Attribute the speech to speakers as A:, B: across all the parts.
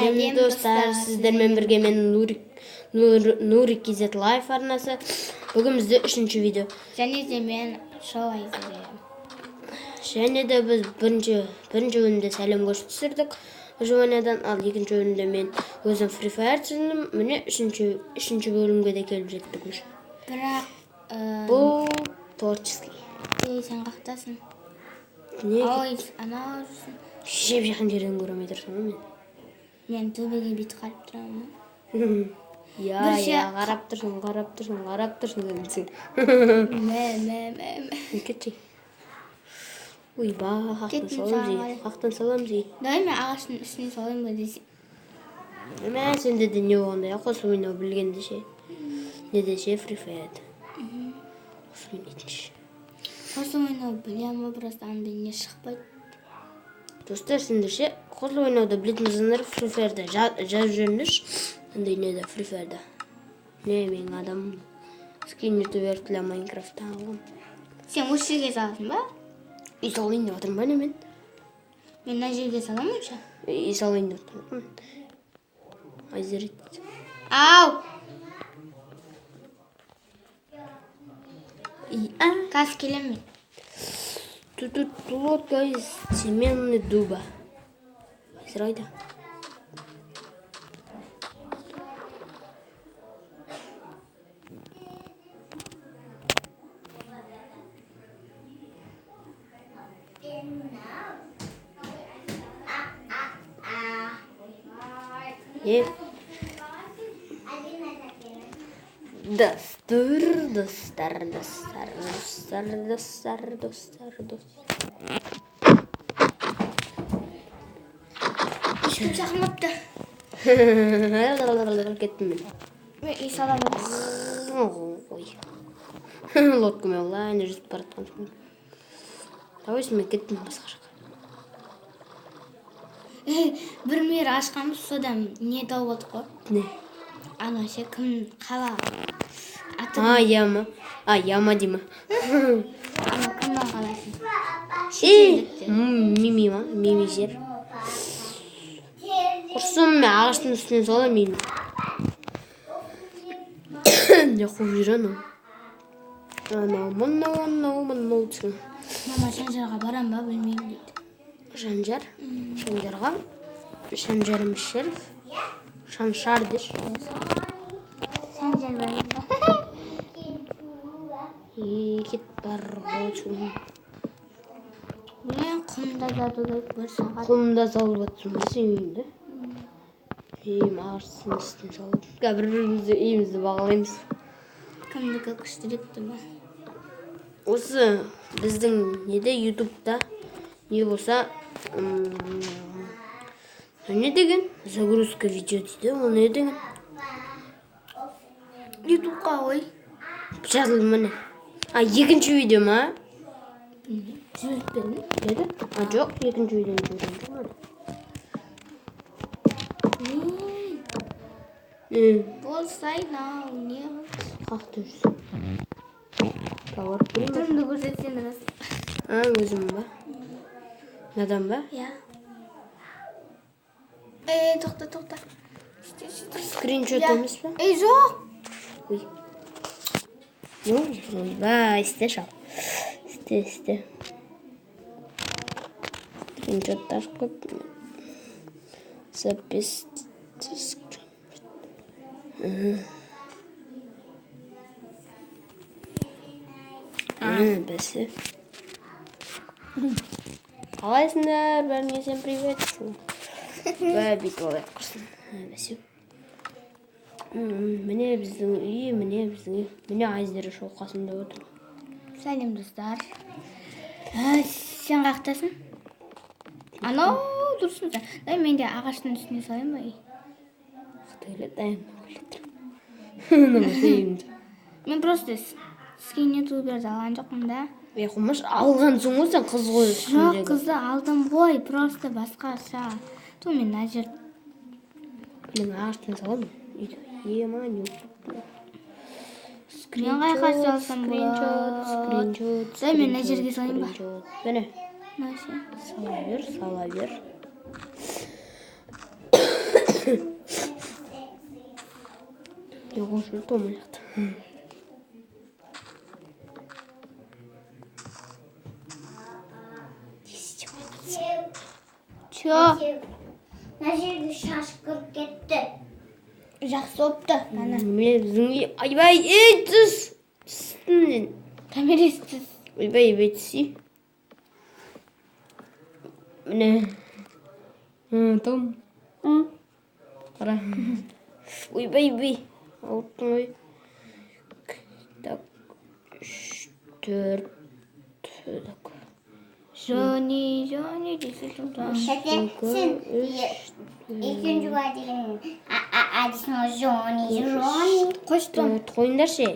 A: Сәлем достар, сіздермен бірге мен Нурик KZ Life арнасы. Бүгін бізде 3-ші видео.
B: Және де мен шоу айзырем.
A: Және де біз бірінші бөлімде сәлем көш түсірдік Жуанадан, ал екінші бөлімде мен өзім Free Fire түсірдім. Міне 3-ші бөлімге де келіп жеттік.
B: Бірақ
A: бұл творческий.
B: Сен қақтасың?
A: Не?
B: Ой, анау жүрсің.
A: Жеп жақын жерден көремей тұрсың мен.
B: Мен төбеге бет қарап тұрамын.
A: Я, қарап тұрсың дедіңсің. Кетші. Ой, қақтан салам зей.
B: Дай мен ағаштың үстіне салайын ба десе.
A: Сенде де не болғанда, қосу ойнау білгенде ше. Не де ше, Free Fire. Қосу ойнайтыншы.
B: Қосу ойнау білем ба, просто андай не шықпайды.
A: Достар, сендер ше, қосу ойнауды білетіңіздер Free Fire'да жазып жүріңдерші. Андай неде Free Fire'да. Не, мен адам скин ютубер тілі Майнкрафтта алғым.
B: Сен осы жерге саласың ба?
A: Үй салайын деп отырмын ба не мен?
B: Мен мына жерге саламын ше?
A: Үй салайын деп отырмын. Айзер ет.
B: Ау! Қазір келем мен.
A: Тут лодка из семенной дуба. Айзер Достар.
B: Ешкім шақырмапты.
A: Кеттім мен.
B: Мен үй саламын.
A: Лодкамен олайын жүзіп баратқан соң. Давай мен кеттім басқа жаққа.
B: Бір мейір ашқанбыз, содан не тауып отық қой?
A: Не?
B: Ана ше, кім қала?
A: Яма. Яма деймі.
B: Ана кімнен қалайсың?
A: Мими ма? Мими жер. Құрсын мен ағаштың үстінен салам мими. Не қуып жүр анау. Анау түсін.
B: Мама Шанжарға барам ба, білмеймін дейді.
A: Шанжар? Шанжарға? Шанжар мүшел? Шаншар деш.
B: Шанжар барам ба?
A: Кет бар ғойшын.
B: Мен құмда жатуды бір сағат.
A: Құмда салып атсың бісің үйінде. Ағаштың үстіне салып. Бір-бірімізді үйімізді бағалаймыз.
B: Кімдікі күштіректі ба?
A: Осы біздің неде ютубта не болса не деген? Загрузка видео дейді, ол не деген?
B: Ютубқа ой.
A: Жазылды міне. Екінші видео ма?
B: Жүріппен.
A: Деді? Жоқ, екінші видеоны көрген.
B: Болсай, нау, не?
A: Қақты жүрсің. Тауар білмей.
B: Түрімді көрсетсен рас.
A: Өзім ба? Надан ба?
B: Я. Тоқта.
A: Скриншот емес па?
B: Жоқ.
A: Ой. Ойбай, істе шал. Істе. Скриншоттар көп. Запись. Бәсі. Қалайсыңдар? Бәріне сен привет. Бәбит олай құрсын. Бәсі. Міне біздің үй, міне айыздары шоу қасымда отыр.
B: Сәлем достар. Сен қақтасың? Анау дұрсын сен. Дай мен де ағаштың үстіне салайын ба?
A: Қытайлы дайым.
B: Мен просто скин ютуберді алған жоқпын да.
A: Құмаш алғансың ғой сен қыз ғой.
B: Жоқ, қызды алдым ғой, просто басқаша. Ту мен әжір.
A: Мен ағаштың салам. Еман
B: Мен қайқа салсам болады. Дай мен әжірге салайын ба?
A: Бәне. Сала бер. Yok, şu tomladı.
B: Çö.
C: Nasıl şaşkırıp gitti?
B: Жақсы болыпты. Ана.
A: Мен айбай, түс. Түстің.
B: Томирис.
A: Ойбай, түсі. Міне. Том. Қара. Ойбай. Ауыттың ой. Так. 4. Так.
B: Жони десе тұрды.
C: Şekersin. İkinci var dedim. Adısın o Johnny.
B: Қоштым.
A: Қойыңдаршы.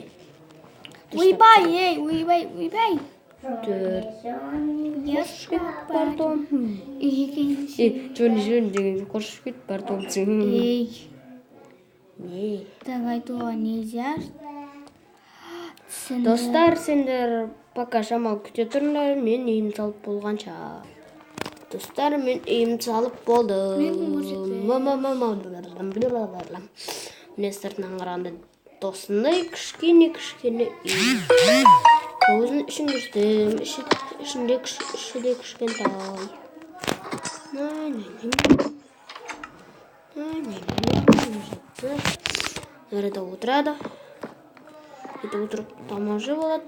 B: Ойбай, ойбай.
A: 4.
B: Ешкі
A: Бар том.
B: Екінші.
A: Жөн деген қоршып кет бар томсың.
B: Ей,
A: Не?
B: давай туға нельзя.
A: Достар, сендер пока шамал күте тұрыңдар, мен үйім салып болғанша. Достар, мен үйім салып болдым. Міне сыртынан қарағанда досындай кішкене үй. Өзінің ішін көрсетім, ішінде кішкентай. Арада отырады. Это утро тамажы болады.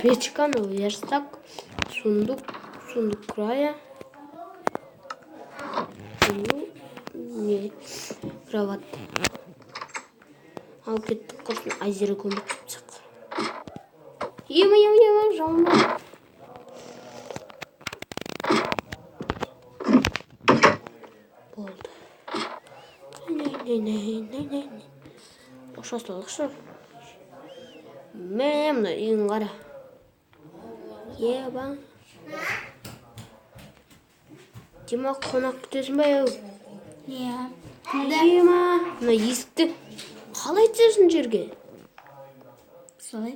A: Печка, верстак, сундук края. Не, кровать. Ал кеттік құрсын айзері көміп тұпсақ. Ема, жалма. Болды. Не. Оқшастылықшы. Мына үйін қара. Еба. Дима, қонақ күтесің ба еу?
B: Иә.
A: Дима, мына есікті қалай түсесің жерге?
B: Солай.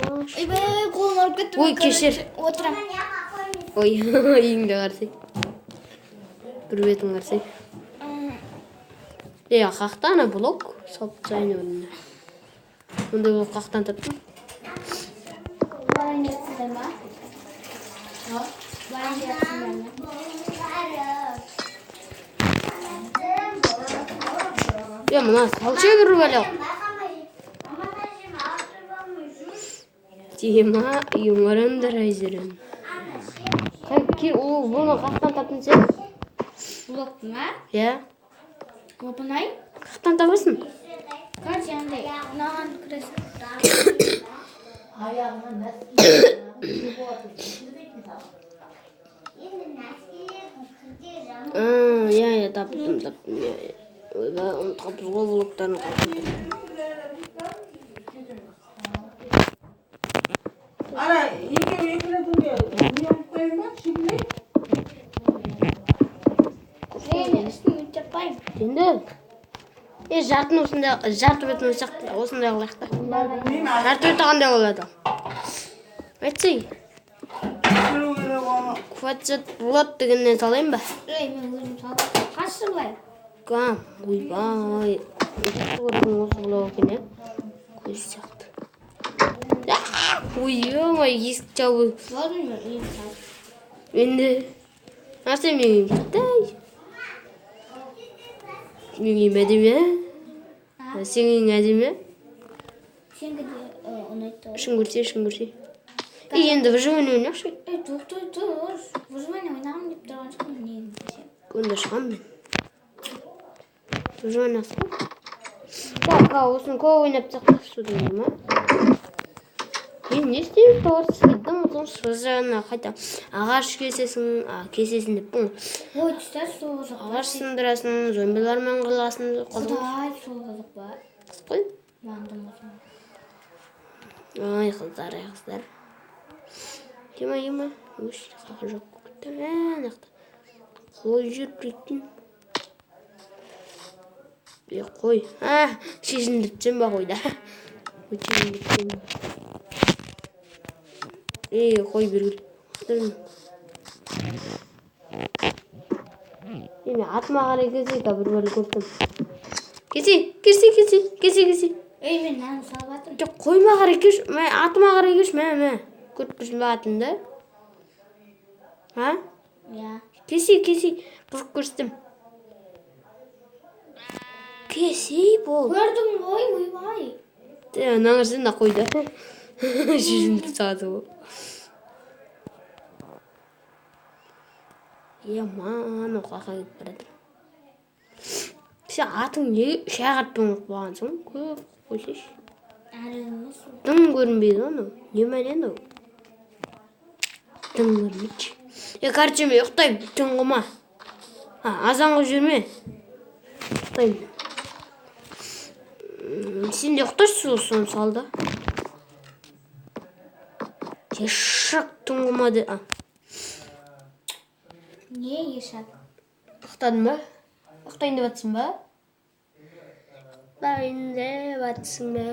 B: Ойбай, қолым ауырып кетті.
A: Ой, кешір.
B: Отырам.
A: Ой, үйіңді қарсай. Бір бетін қарсай. Қақта ана блок салып тастайын орнына. Ондай блок қақтан таптым.
B: Баран жатсыңдар ма? Баран жатсыңдар ма?
A: Мына салча кіріп әлі. Дима, үйің орандар айзерін. Бұны қақтан таптың сен?
B: Блоктың, а?
A: Иә.
B: Опынай?
A: Қақтан табасың?
B: Қар жаңдай. Наған күресін.
A: Иә, таптым. Ойбай, ұмытқапыз ғой блоктарын қақтан.
D: Ара, екеуі дүнге үйіп қойын ба, шегілей?
B: Үстін өтіп қойын.
A: Енді? Жарты бетін осындай қылақта. Жарты беті қандай болады? Айтсай. Квадрат болады дегеннен салайын ба?
B: Мен өзім салып. Қашы бұлай?
A: Ойбай. Осы бұлау екен, е? Көз сияқты. Ой, есік жабы.
B: Болдың мен үйім салып.
A: Енді. Нәрсе мен үйім кеттай. Мен үйім әдемі, ә? Сен үйің әдемі?
B: Сенгі де ұнайтты.
A: Шын көрсе. Енді выживание ойнақшы.
B: Тұр. Выживание ойнағым деп тұрған шығын нейін.
A: Онда шығам мен. Выживание асқым. Так, осыны көп ойнап тақтақ суды ма? Мен не істеймін? Тауырсыз кеттім, ұтым жағына қайта ағаш кесесін деп бұң.
B: Ой, түстер сол қызық.
A: Ағаш сындырасың, зомбилармен қыласың.
B: Құдай, сол қызық ба?
A: Қызық қой?
B: Маңдым осыны.
A: Ай, қыздар. Ема. Өш, қақы жоқ көкітті. Әнақта. Қой жүр біріктін. Қой. Шешіндіртсен ба қойда. Қой бергіл. Эми атыма карай кезека бир бөлө көрдүм. Кеси.
B: Эй, мен нан салып атырмын.
A: Жок, койма карай кеш. Мен атыма карай кеш, мен. Көрүпсүң ба атымды? А?
B: Я.
A: Кеси. Кызык көрсөтөм. Кеси бол.
B: Көрдүм ғой, уйбай.
A: Наңырсын да койду. Жүзүндүр сааты бол. Ман окака кетип баратыр. Сен атың не шагартпын кылгансың? Көп койсош.
B: Ары эмес.
A: Тың көрүнбөйдү аны. Неменен о? Тың көрүнчү. Короче, мен уктайм, тың кылма. Азанга жүрмө. Уктайм. Сен де уктайсың, сал да. Ешак тың кылмады.
B: Не ешак?
A: Уктадың ба? Уктайын деп атсың ба? Уктайын деп атсың ба?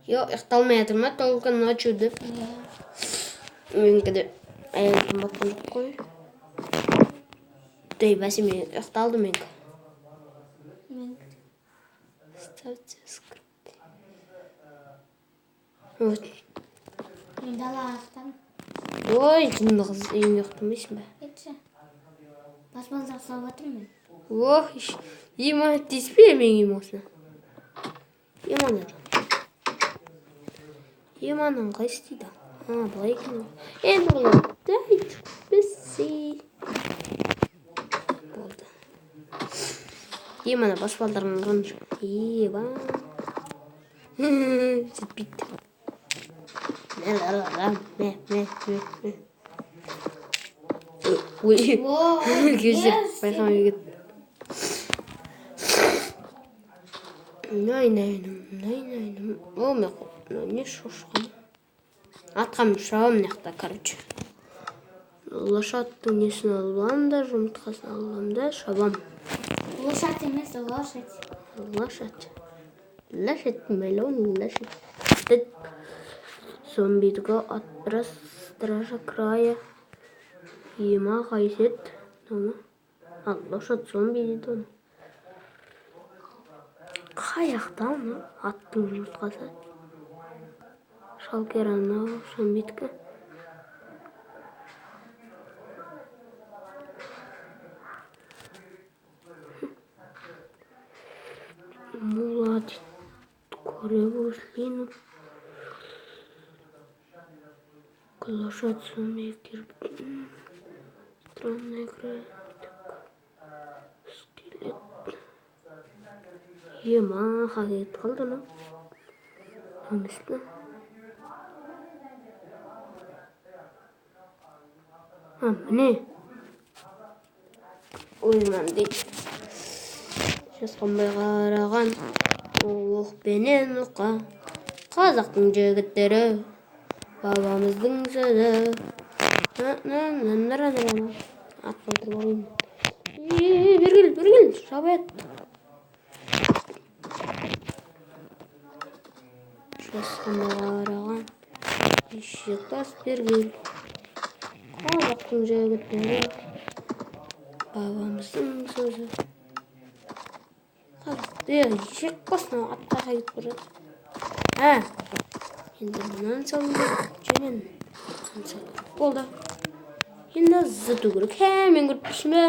A: Yok, uktалмай атырмын, только ночью деп. Меники де аялым батқан жоқ қой. Бәсе мен укталдым меники. Ставьте скрипт. Вот.
B: Мен далаға ақтам.
A: Ой, жынды қыз үйіңде уктамайсың ба?
B: Кетші. Баспалдақ салып атырмын мен.
A: Ох, ема тиіспе мен емосына. Еманы. Еманын қайсы дейді? Былай екен. Енді болады. Дәйт, бісі. Болды. Еманы баспалдарын қырыншы. Еба. Жетпейді. Ой, кездер байқамай кетті. Найным. О, мен не шошқам. Атқам шабам мынақта, короче. Лошадтың несін алам да, жұмыртқасын алам да, шабам.
B: Лошадь емес, лошадь.
A: Лошадь, миллион лошадь. Зомбидігі отброс стража края. Ема қайсет. Лошадь зомби дейді оны. Қаяқта оны аттың жұмыртқасы. Шалкер анау зомбидігі. Муладит. Кореву слину. Лошадь зомби кирпич. Странная игра. Скелет. Ема қағет қалды ма? Аместі. Міне. Ойман дейді. Жасқанбай қараған. Оқпенен ұқа. Қазақтың жігіттері. Бабамыздың сөзі. Атпалтыр болайын. Бергіл, шабайат. Жасқанбай қараған. Ешек бас бергіл. Қазақтың жігіттері. Бабамыздың сөзі. Ешек басына атқа қайып бұрады. Енді мұнан салып жөнен. Болды. Енді зыту керек. Мен көріппішіме.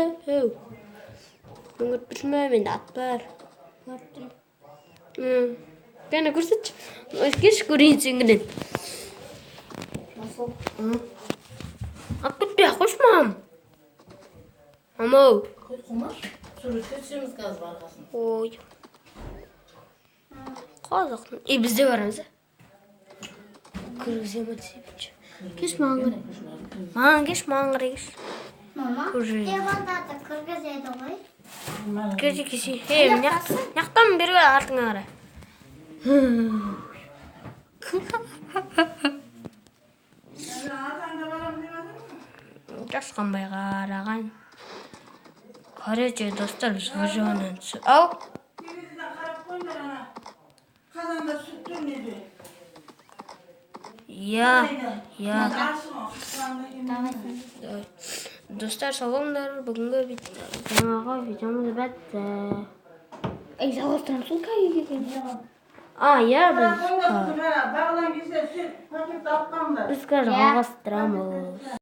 A: Менде ат бар. Бәні көрсетші. Кеш көрейін сенгіден. Ат күтпе, қошмам. Амау.
D: Қойқыма, суретке түсеміз қазір барғасын.
A: Ой. Қазақтың. Бізде барамыз. Кіргізем өтсебетші. Кеш маған қарай. Кеш.
C: Мама,
A: Уже.
C: девандарды кіргізеді ғой.
A: Кеше. Няқтан берге артыңа қарай. Жасқанбай қараған. Короче, достар, жығынан түсі. Ау?
D: Телевизордан қарап қойыңдар ана. Қазанда сүт түрінеді.
A: Я.
D: Ашың о, қысқанда
A: Достар, сау болыңдар. Бүгінгі жаңағы видеомыз бітті.
B: Жалғастырамыз сол кәйге келген.
A: Иә,
D: Қойыңдар, бағлан келсе, сен пакетті алып қалыңдар.
A: біз қазір жалғастырамыз.